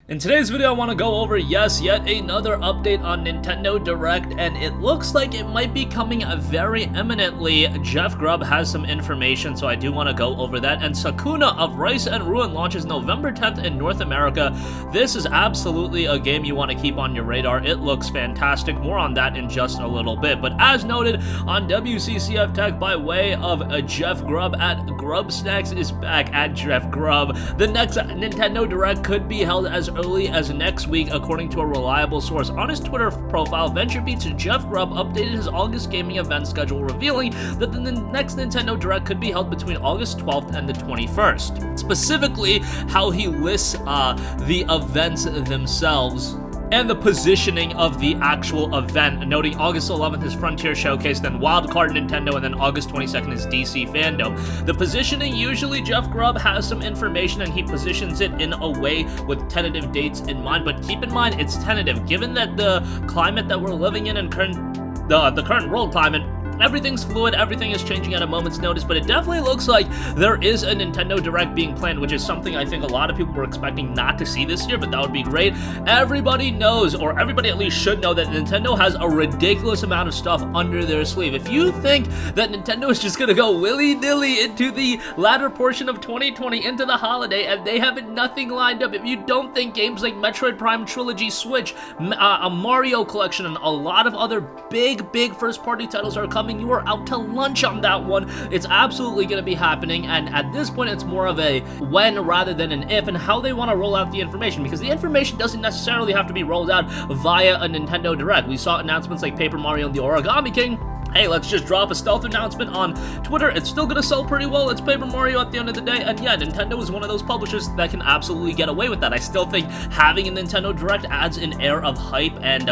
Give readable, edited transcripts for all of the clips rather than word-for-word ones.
In today's video, I want to go over, yet another update on Nintendo Direct, and it looks like it might be coming very imminently. Jeff Grubb has some information, so I do want to go over that. And Sakuna of Rice and Ruin launches November 10th in North America. This is absolutely a game you want to keep on your radar. It looks fantastic. More on that in just a little bit. But as noted on WCCF Tech by way of Jeff Grubb at Grubb Snacks is back at Jeff Grubb. The next Nintendo Direct could be held as early as next week, according to a reliable source. On his Twitter profile, VentureBeat's Jeff Grubb updated his August gaming event schedule, revealing that the next Nintendo Direct could be held between August 12th and the 21st. Specifically, how he lists the events themselves and the positioning of the actual event, noting August 11th is Frontier Showcase, then Wildcard Nintendo, and then August 22nd is DC Fandom. The positioning, usually Jeff Grubb has some information and he positions it in a way with tentative dates in mind, but keep in mind it's tentative, given that the climate that we're living in and the current world climate, everything's fluid, everything is changing at a moment's notice, but it definitely looks like there is a Nintendo Direct being planned, which is something I think a lot of people were expecting not to see this year, but that would be great. Everybody knows, or everybody at least should know, that Nintendo has a ridiculous amount of stuff under their sleeve. If you think that Nintendo is just gonna go willy-nilly into the latter portion of 2020, into the holiday, and they have nothing lined up, if you don't think games like Metroid Prime Trilogy Switch, a Mario Collection, and a lot of other big first-party titles are coming, you are out to lunch on that one. It's absolutely going to be happening, and at this point it's more of a when rather than an if, and how they want to roll out the information, because the information doesn't necessarily have to be rolled out via a Nintendo Direct. We saw announcements like Paper Mario and the Origami King. Hey, let's just drop a stealth announcement on Twitter. It's still gonna sell pretty well. It's Paper Mario at the end of the day, and yeah, Nintendo is one of those publishers that can absolutely get away with that. I still think having a Nintendo Direct adds an air of hype and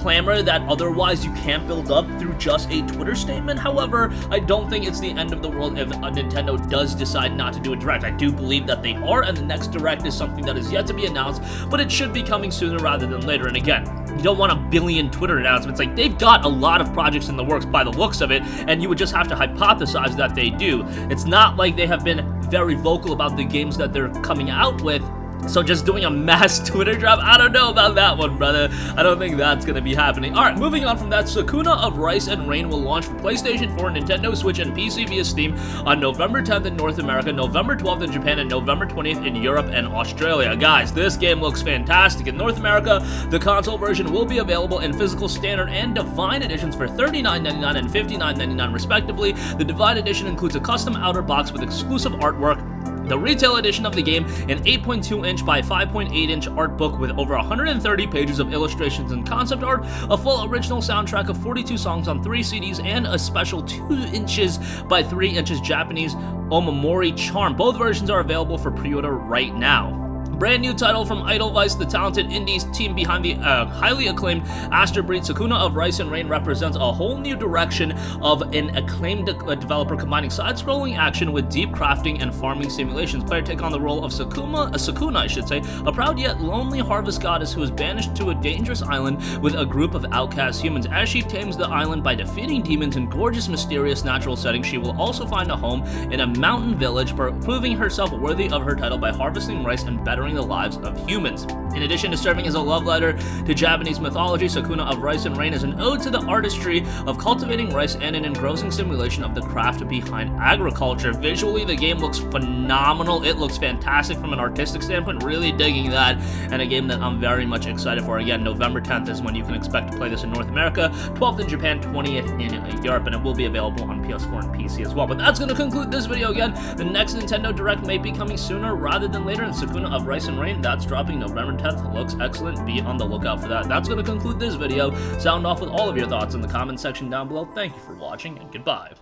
clamor that otherwise you can't build up through just a Twitter statement. However, I don't think it's the end of the world if Nintendo does decide not to do a Direct. I do believe that they are, and the next Direct is something that is yet to be announced, but it should be coming sooner rather than later. And again, you don't want a billion Twitter announcements. Like, they've got a lot of projects in the works by the looks of it, and you would just have to hypothesize that they do. It's not like they have been very vocal about the games that they're coming out with. So just doing a mass Twitter drop, I don't know about that one, brother. I don't think that's going to be happening. Alright, moving on from that, Sakuna of Rice and Rain will launch for PlayStation 4, Nintendo Switch, and PC via Steam on November 10th in North America, November 12th in Japan, and November 20th in Europe and Australia. Guys, this game looks fantastic. In North America, the console version will be available in physical standard and Divine editions for $39.99 and $59.99 respectively. The Divine edition includes a custom outer box with exclusive artwork. The retail edition of the game, an 8.2-inch by 5.8-inch art book with over 130 pages of illustrations and concept art, a full original soundtrack of 42 songs on 3 CDs, and a special 2 inches by 3 inches Japanese Omamori charm. Both versions are available for pre-order right now. Brand new title from Edelweiss, the talented indies team behind the highly acclaimed Aster Breed. Sakuna of Rice and Rain represents a whole new direction of an acclaimed developer combining side-scrolling action with deep crafting and farming simulations. Player take on the role of Sakuna, a proud yet lonely harvest goddess who is banished to a dangerous island with a group of outcast humans. As she tames the island by defeating demons in gorgeous, mysterious natural settings, she will also find a home in a mountain village, proving herself worthy of her title by harvesting rice and bettering the lives of humans. In addition to serving as a love letter to Japanese mythology, Sakuna of Rice and Rain is an ode to the artistry of cultivating rice and an engrossing simulation of the craft behind agriculture. Visually, the game looks phenomenal. It looks fantastic from an artistic standpoint, really digging that, and a game that I'm very much excited for. Again, November 10th is when you can expect to play this in North America, 12th in Japan, 20th in Europe, and it will be available on PS4 and PC as well. But that's going to conclude this video. Again, the next Nintendo Direct may be coming sooner rather than later, and Sakuna of Rice and Rain, that's dropping November 10th. Looks excellent. Be on the lookout for that. That's going to conclude this video. Sound off with all of your thoughts in the comment section down below. Thank you for watching, and goodbye.